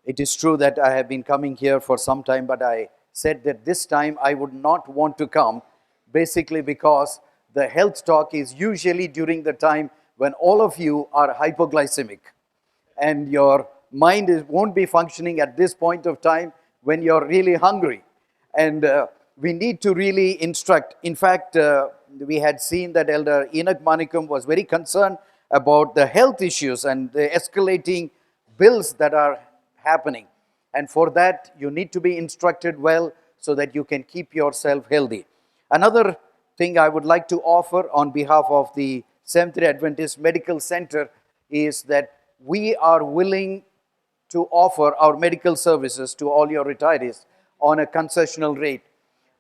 It is true that I have been coming here for some time, but I said that this time I would not want to come, basically because the health talk is usually during the time when all of you are hypoglycemic and your mind won't be functioning at this point of time when you're really hungry. And we need to really instruct. In fact, we had seen that Elder Enoch Manikum was very concerned about the health issues and the escalating bills that are happening. And for that, you need to be instructed well so that you can keep yourself healthy. Another thing I would like to offer on behalf of the Seventh-day Adventist Medical Center is that we are willing to offer our medical services to all your retirees on a concessional rate.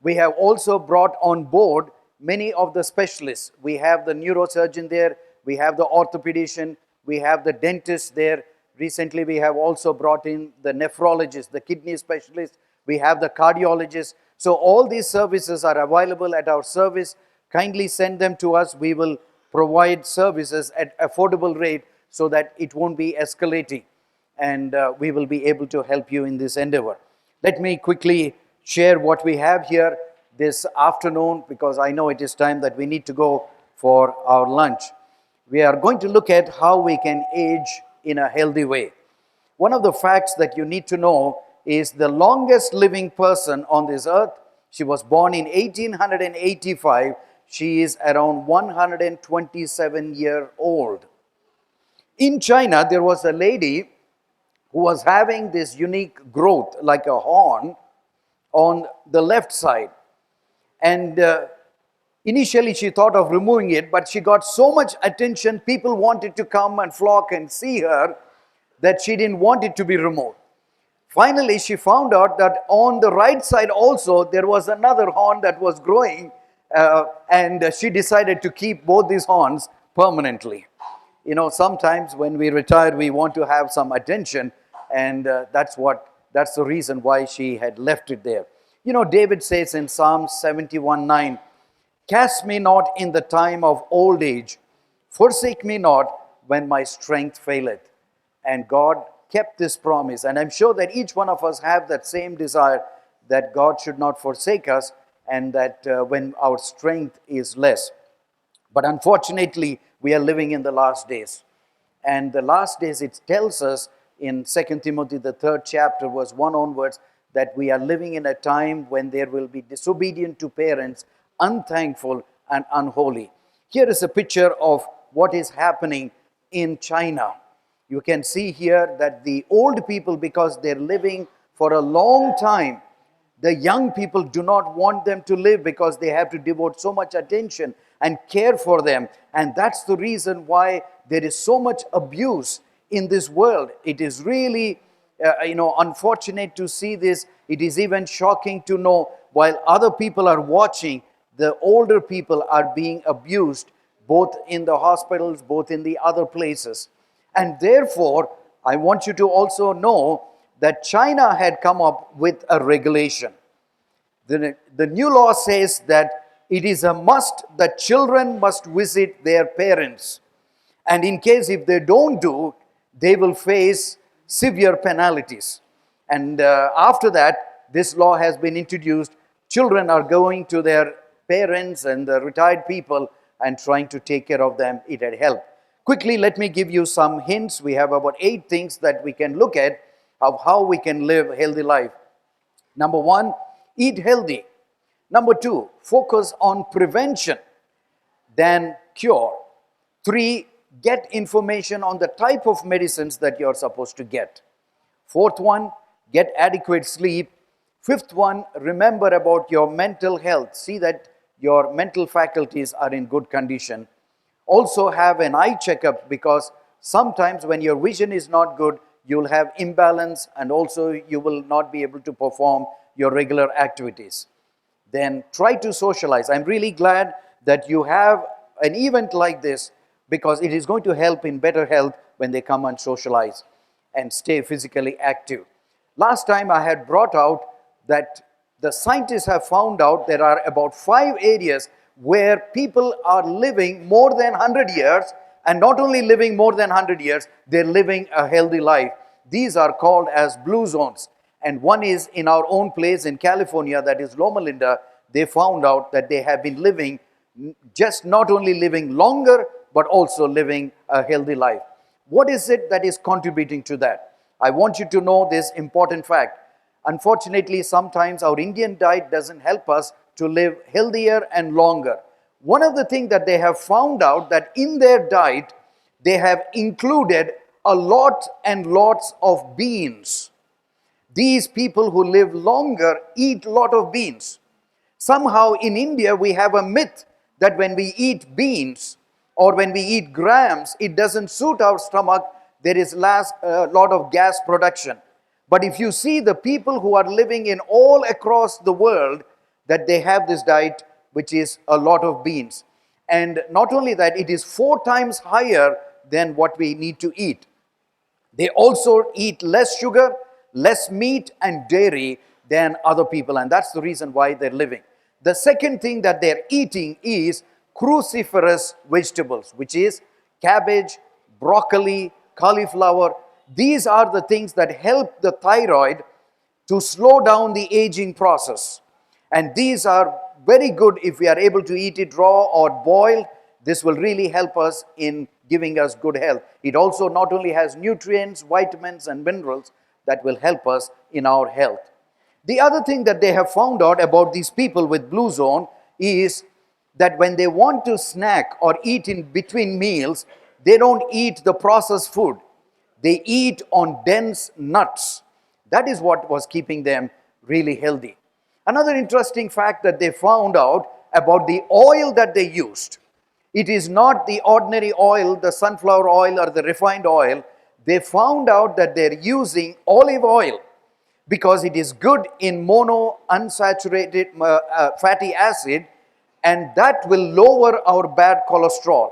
We have also brought on board many of the specialists. We have the neurosurgeon there, we have the orthopedician, we have the dentist there. Recently, we have also brought in the nephrologist, the kidney specialist, we have the cardiologist. So all these services are available at our service. Kindly send them to us. We will provide services at affordable rate so that it won't be escalating, and we will be able to help you in this endeavor. Let me quickly share what we have here this afternoon, because I know it is time that we need to go for our lunch. We are going to look at how we can age in a healthy way. One of the facts that you need to know is the longest living person on this earth. She was born in 1885. She is around 127 years old. In China, there was a lady who was having this unique growth like a horn on the left side. And initially she thought of removing it, but she got so much attention, people wanted to come and flock and see her, that she didn't want it to be removed. Finally, she found out that on the right side also there was another horn that was growing, and she decided to keep both these horns permanently. You know, sometimes when we retire, we want to have some attention, and that's the reason why she had left it there. You know, David says in Psalm 71:9, "Cast me not in the time of old age, forsake me not when my strength faileth." And God kept this promise, and I'm sure that each one of us have that same desire, that God should not forsake us, and that when our strength is less. But unfortunately, we are living in the last days. And the last days, it tells us in 2 Timothy, the 3rd chapter, verse 1 onwards, that we are living in a time when there will be disobedient to parents, unthankful and unholy. Here is a picture of what is happening in China. You can see here that the old people, because they're living for a long time, the young people do not want them to live because they have to devote so much attention and care for them. And that's the reason why there is so much abuse in this world. It is really unfortunate to see this. It is even shocking to know, while other people are watching, the older people are being abused, both in the hospitals, both in the other places. And therefore, I want you to also know that China had come up with a regulation. The new law says that it is a must that children must visit their parents. And in case if they don't do, they will face severe penalties. And after that, this law has been introduced. Children are going to their parents and the retired people and trying to take care of them. It had helped. Quickly, let me give you some hints. We have about 8 things that we can look at of how we can live a healthy life. Number 1, eat healthy. Number 2, focus on prevention than cure. 3, get information on the type of medicines that you're supposed to get. 4th one, get adequate sleep. 5th one, remember about your mental health. See that your mental faculties are in good condition. Also have an eye checkup, because sometimes when your vision is not good, you'll have imbalance, and also you will not be able to perform your regular activities. Then try to socialize. I'm really glad that you have an event like this, because it is going to help in better health when they come and socialize and stay physically active. Last time I had brought out that the scientists have found out there are about 5 areas where people are living more than 100 years, and not only living more than 100 years, they're living a healthy life. These are called as blue zones. And one is in our own place in California, that is Loma Linda. They found out that they have been living, just not only living longer, but also living a healthy life. What is it that is contributing to that? I want you to know this important fact. Unfortunately, sometimes our Indian diet doesn't help us to live healthier and longer. One of the things that they have found out that in their diet, they have included a lot and lots of beans. These people who live longer eat a lot of beans. Somehow in India, we have a myth that when we eat beans or when we eat grams, it doesn't suit our stomach. There is a lot of gas production. But if you see the people who are living in all across the world, that they have this diet which is a lot of beans. And not only that, it is 4 times higher than what we need to eat. They also eat less sugar, less meat and dairy than other people, and that's the reason why they're living. The second thing that they're eating is cruciferous vegetables, which is cabbage, broccoli, cauliflower. These are the things that help the thyroid to slow down the aging process. And these are very good if we are able to eat it raw or boiled. This will really help us in giving us good health. It also not only has nutrients, vitamins and minerals that will help us in our health. The other thing that they have found out about these people with blue zone is that when they want to snack or eat in between meals, they don't eat the processed food. They eat on dense nuts. That is what was keeping them really healthy. Another interesting fact that they found out about the oil that they used. It is not the ordinary oil, the sunflower oil or the refined oil. They found out that they're using olive oil because it is good in monounsaturated fatty acid, and that will lower our bad cholesterol.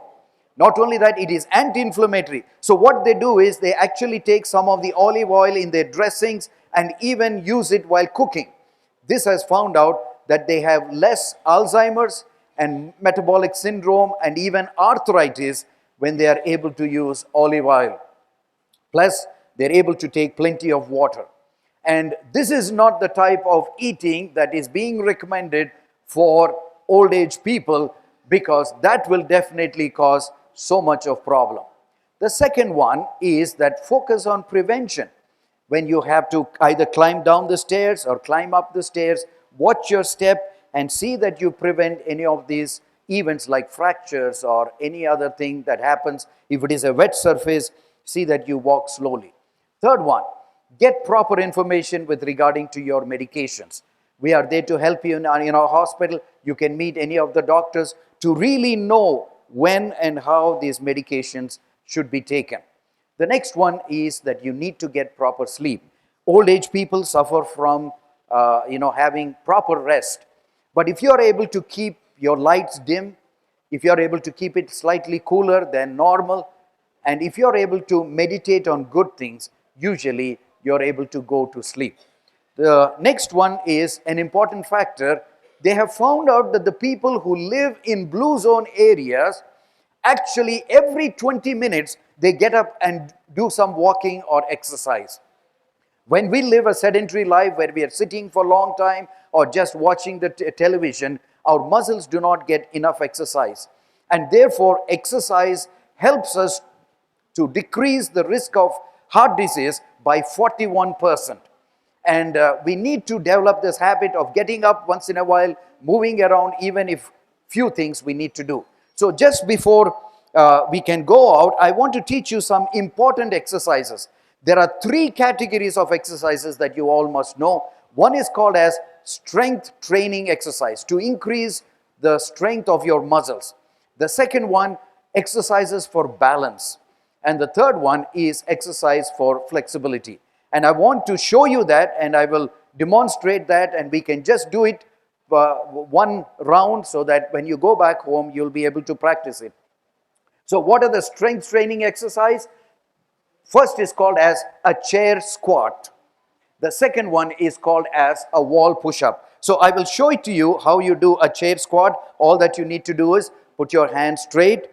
Not only that, it is anti-inflammatory. So what they do is they actually take some of the olive oil in their dressings and even use it while cooking. This has found out that they have less Alzheimer's and metabolic syndrome and even arthritis when they are able to use olive oil. Plus, they're able to take plenty of water. And this is not the type of eating that is being recommended for old age people, because that will definitely cause so much of problem. The second one is that focus on prevention. When you have to either climb down the stairs or climb up the stairs, watch your step and see that you prevent any of these events like fractures or any other thing that happens. If it is a wet surface, see that you walk slowly. Third one, get proper information with regarding to your medications. We are there to help you in our hospital. You can meet any of the doctors to really know when and how these medications should be taken. The next one is that you need to get proper sleep. Old age people suffer from having proper rest. But if you are able to keep your lights dim, if you are able to keep it slightly cooler than normal, and if you are able to meditate on good things, usually you are able to go to sleep. The next one is an important factor. They have found out that the people who live in blue zone areas, actually every 20 minutes, they get up and do some walking or exercise. When we live a sedentary life where we are sitting for a long time or just watching the television, our muscles do not get enough exercise. And therefore, exercise helps us to decrease the risk of heart disease by 41%. And we need to develop this habit of getting up once in a while, moving around, even if few things we need to do. So just before we can go out, I want to teach you some important exercises. There are 3 categories of exercises that you all must know. One is called as strength training exercise, to increase the strength of your muscles. The second one, exercises for balance. And the third one is exercise for flexibility. And I want to show you that, and I will demonstrate that, and we can just do it one round so that when you go back home, you'll be able to practice it. So what are the strength training exercise? First is called as a chair squat. The second one is called as a wall push-up. So I will show it to you how you do a chair squat. All that you need to do is put your hands straight,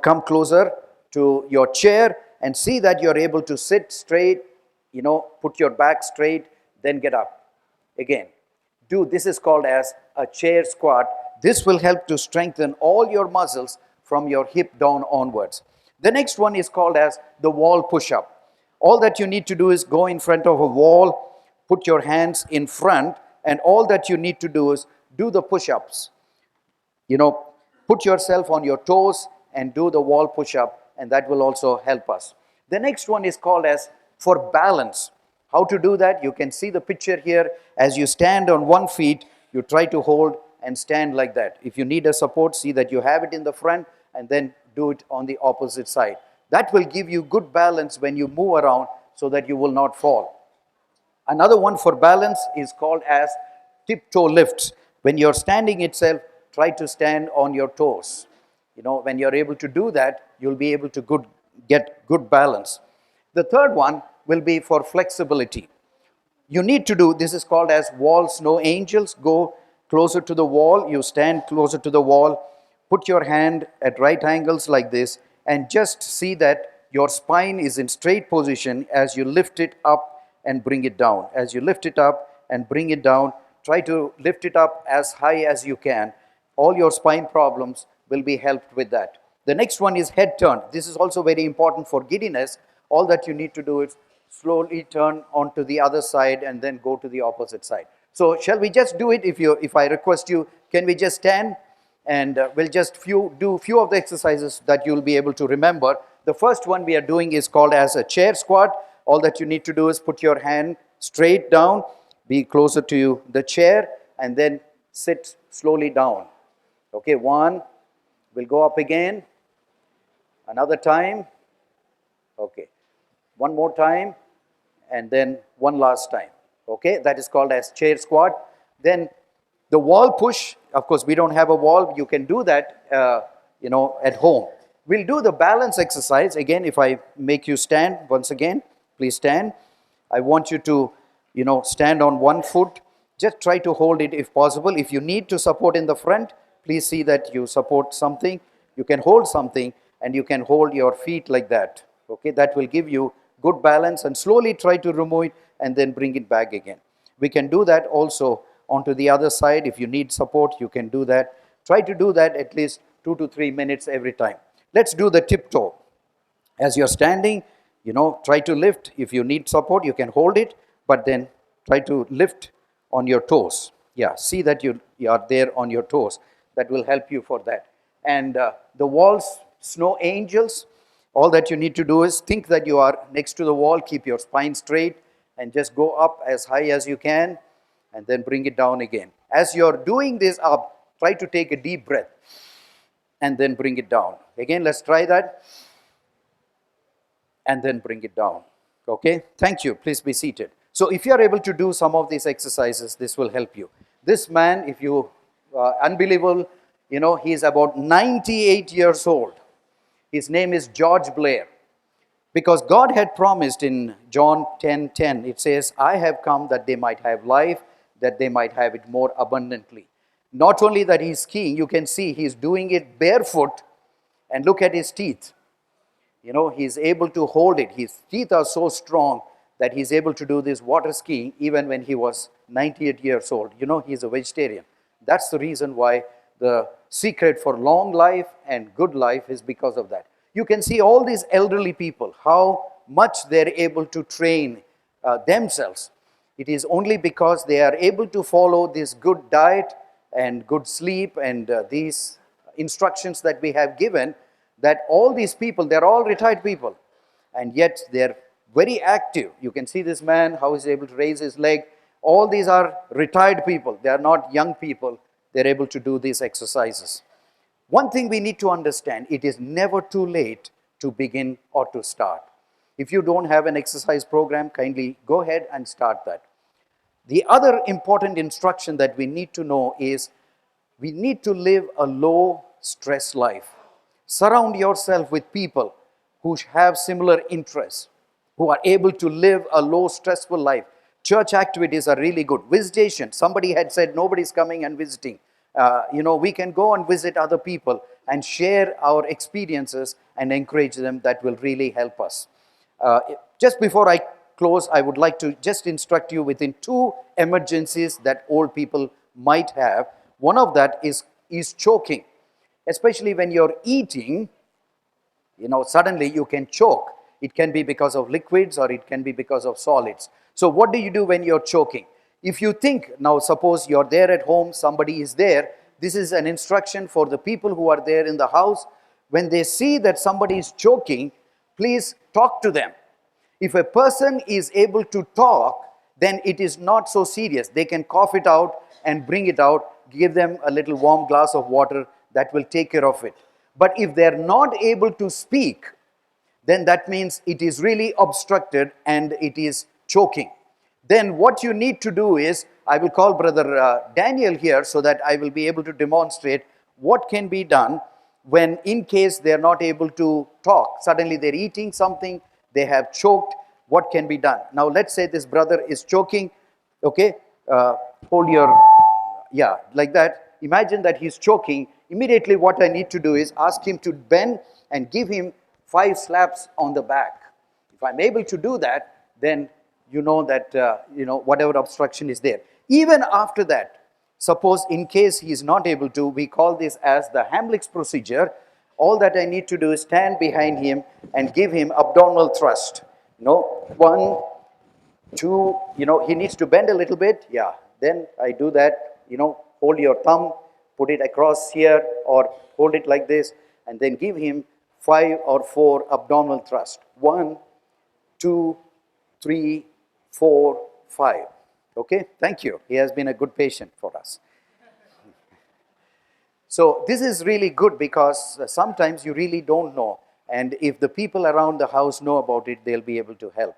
come closer to your chair and see that you're able to sit straight put your back straight, then get up. Again, this is called as a chair squat. This will help to strengthen all your muscles from your hip down onwards. The next one is called as the wall push-up. All that you need to do is go in front of a wall, put your hands in front, and all that you need to do is do the push-ups. Put yourself on your toes and do the wall push-up, and that will also help us. The next one is called as for balance. How to do that? You can see the picture here. As you stand on one feet, you try to hold and stand like that. If you need a support, see that you have it in the front, and then do it on the opposite side. That will give you good balance when you move around so that you will not fall. Another one for balance is called as tiptoe lifts. When you're standing itself, try to stand on your toes. When you're able to do that, you'll be able to get good balance. The third one will be for flexibility. You need to do, this is called as wall snow angels. Go closer to the wall, you stand closer to the wall, put your hand at right angles like this, and just see that your spine is in straight position as you lift it up and bring it down. As you lift it up and bring it down, try to lift it up as high as you can. All your spine problems will be helped with that. The next one is head turn. This is also very important for giddiness. All that you need to do is slowly turn onto the other side and then go to the opposite side. So shall we just do it? If I request you, can we just stand? And we'll just do few of the exercises that you'll be able to remember. The first one we are doing is called as a chair squat. All that you need to do is put your hand straight down, be closer to the chair, and then sit slowly down. Okay, one, we'll go up again, another time, okay, one more time, and then one last time. Okay, that is called as chair squat. Then the wall push, of course, we don't have a wall. You can do that, at home. We'll do the balance exercise. Again, if I make you stand, once again, please stand. I want you to, stand on one foot. Just try to hold it if possible. If you need to support in the front, please see that you support something. You can hold something, and you can hold your feet like that. Okay, that will give you good balance, and slowly try to remove it and then bring it back again. We can do that also onto the other side. If you need support, you can do that. Try to do that at least 2 to 3 minutes every time. Let's do the tiptoe. As you're standing, try to lift. If you need support, you can hold it, but then try to lift on your toes. Yeah, see that you are there on your toes. That will help you for that. And the walls, snow angels, all that you need to do is think that you are next to the wall, keep your spine straight, and just go up as high as you can, and then bring it down again. As you're doing this up, try to take a deep breath, and then bring it down. Again, let's try that, and then bring it down. Okay, thank you. Please be seated. So if you are able to do some of these exercises, this will help you. This man, if you, unbelievable, he is about 98 years old. His name is George Blair. Because God had promised in John 10:10, it says, I have come that they might have life, that they might have it more abundantly. Not only that he's skiing, you can see he's doing it barefoot, and look at his teeth. He's able to hold it. His teeth are so strong that he's able to do this water skiing even when he was 98 years old. He's a vegetarian. That's the reason why the secret for long life and good life is because of that. You can see all these elderly people, how much they're able to train themselves. It is only because they are able to follow this good diet and good sleep and these instructions that we have given, that all these people, they're all retired people, and yet they're very active. You can see this man, how he's able to raise his leg. All these are retired people. They are not young people. They're able to do these exercises. One thing we need to understand, it is never too late to begin or to start. If you don't have an exercise program, kindly go ahead and start that. The other important instruction that we need to know is we need to live a low stress life. Surround yourself with people who have similar interests, who are able to live a low stressful life. Church activities are really good. Visitation, somebody had said nobody's coming and visiting. We can go and visit other people and share our experiences and encourage them. That will really help us. Just before I close, I would like to just instruct you within 2 emergencies that old people might have. One of that is choking, especially when you're eating. Suddenly you can choke. It can be because of liquids or it can be because of solids. So what do you do when you're choking? If you think, now suppose you're there at home, somebody is there, this is an instruction for the people who are there in the house. When they see that somebody is choking, please talk to them. If a person is able to talk, then it is not so serious. They can cough it out and bring it out, give them a little warm glass of water, that will take care of it. But if they're not able to speak, then that means it is really obstructed and it is choking. Then what you need to do is, I will call Brother Daniel here so that I will be able to demonstrate what can be done when, in case they're not able to talk, suddenly they're eating something, they have choked, what can be done. Now let's say this brother is choking, okay, hold your, yeah, like that. Imagine that he's choking. Immediately what I need to do is ask him to bend and give him 5 slaps on the back. If I'm able to do that, then you know that, whatever obstruction is there. Even after that, suppose in case he is not able to, we call this as the Hamlick's procedure. All that I need to do is stand behind him and give him abdominal thrust. 1, 2, he needs to bend a little bit. Yeah, then I do that, hold your thumb, put it across here or hold it like this, and then give him 5 or 4 abdominal thrust. 1, 2, 3, 4, 5. Okay, thank you. He has been a good patient for us. So this is really good because sometimes you really don't know. And if the people around the house know about it, they'll be able to help.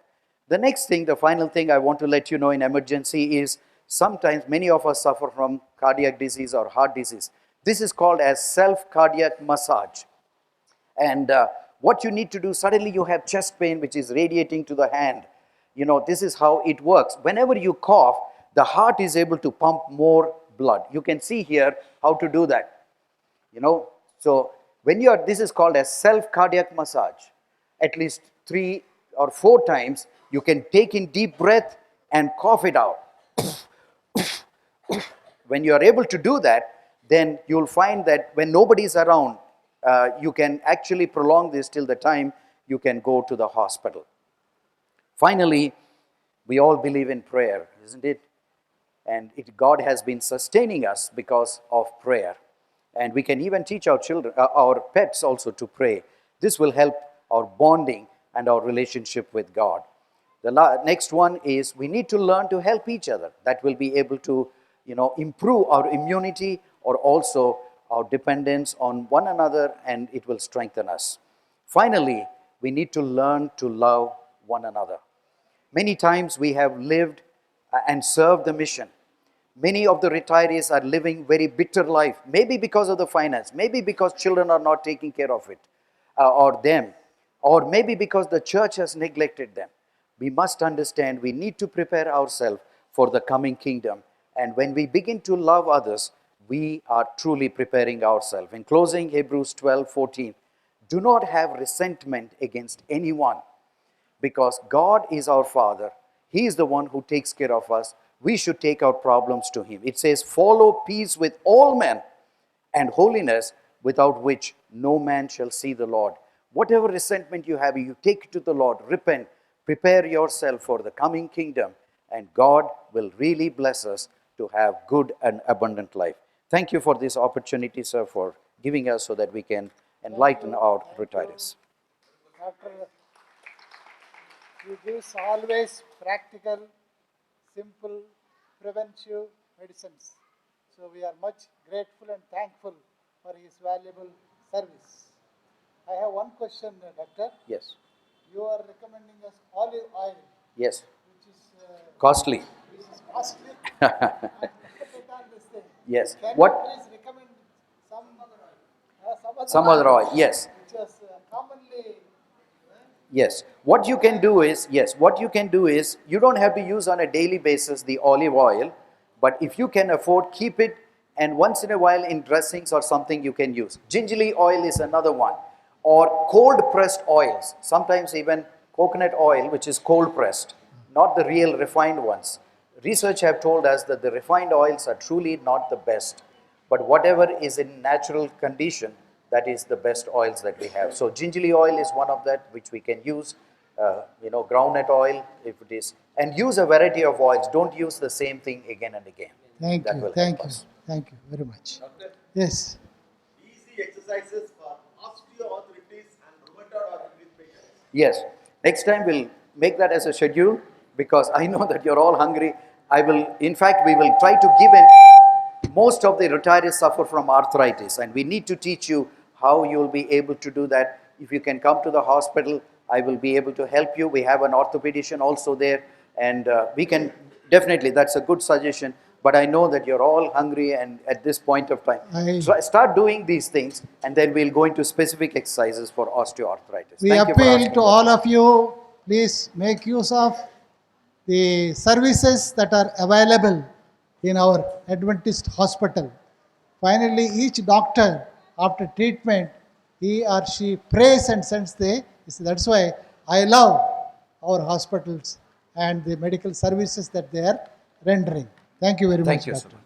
The next thing, the final thing I want to let you know in emergency is sometimes many of us suffer from cardiac disease or heart disease. This is called as self-cardiac massage. And what you need to do, suddenly you have chest pain which is radiating to the hand. This is how it works. Whenever you cough, the heart is able to pump more blood. You can see here how to do that. So when this is called as self-cardiac massage. At least 3 or 4 times, you can take in deep breath and cough it out. When you are able to do that, then you'll find that when nobody is around, you can actually prolong this till the time you can go to the hospital. Finally, we all believe in prayer, isn't it? And God has been sustaining us because of prayer. And we can even teach our children, our pets also to pray. This will help our bonding and our relationship with God. The next one is we need to learn to help each other. That will be able to, improve our immunity or also our dependence on one another, and it will strengthen us. Finally, we need to learn to love one another. Many times we have lived and served the mission. Many of the retirees are living very bitter life, maybe because of the finance, maybe because children are not taking care of it, or them, or maybe because the church has neglected them. We must understand we need to prepare ourselves for the coming kingdom. And when we begin to love others, we are truly preparing ourselves. In closing, Hebrews 12:14, do not have resentment against anyone, because God is our Father. He is the one who takes care of us. We should take our problems to Him. It says, follow peace with all men and holiness, without which no man shall see the Lord. Whatever resentment you have, you take it to the Lord, repent, prepare yourself for the coming kingdom, and God will really bless us to have good and abundant life. Thank you for this opportunity, sir, for giving us so that we can enlighten our retirees. Doctor, you give always practical, simple, preventive medicines. So we are much grateful and thankful for his valuable service. I have one question, Doctor. Yes. You are recommending us olive oil. Yes. Which is costly. Which is costly. And put it on this thing. Yes. Can What? you please recommend Some other oil. Yes. Which is commonly. Yes. What you can do is, you don't have to use on a daily basis the olive oil, but if you can afford, keep it, and once in a while in dressings or something you can use. Gingerly oil is another one, or cold pressed oils. Sometimes even coconut oil, which is cold pressed. not the real refined ones. Research have told us that the refined oils are truly not the best, but whatever is in natural condition, that is the best oils that we have. So gingerly oil is one of that which we can use. Groundnut oil, if it is, and use a variety of oils. Don't use the same thing again and again. Thank That you, will thank help you, us. thank you very much. Doctor, Yes, easy exercises for osteoarthritis and rheumatoid arthritis patients. Yes. Next time we'll make that as a schedule because I know that you're all hungry. In fact, we will try to give in. Most of the retirees suffer from arthritis, and we need to teach you how you'll be able to do that. If you can come to the hospital, I will be able to help you. We have an orthopedician also there, and we can definitely, that's a good suggestion. But I know that you're all hungry, and at this point of time, start doing these things, and then we'll go into specific exercises for osteoarthritis. we Thank you for appeal asking to that. all of you, please make use of the services that are available in our Adventist hospital. Finally, each doctor, after treatment, he or she prays and sends the. That's why I love our hospitals and the medical services that they are rendering. Thank you very Thank much, you, Doctor. sir.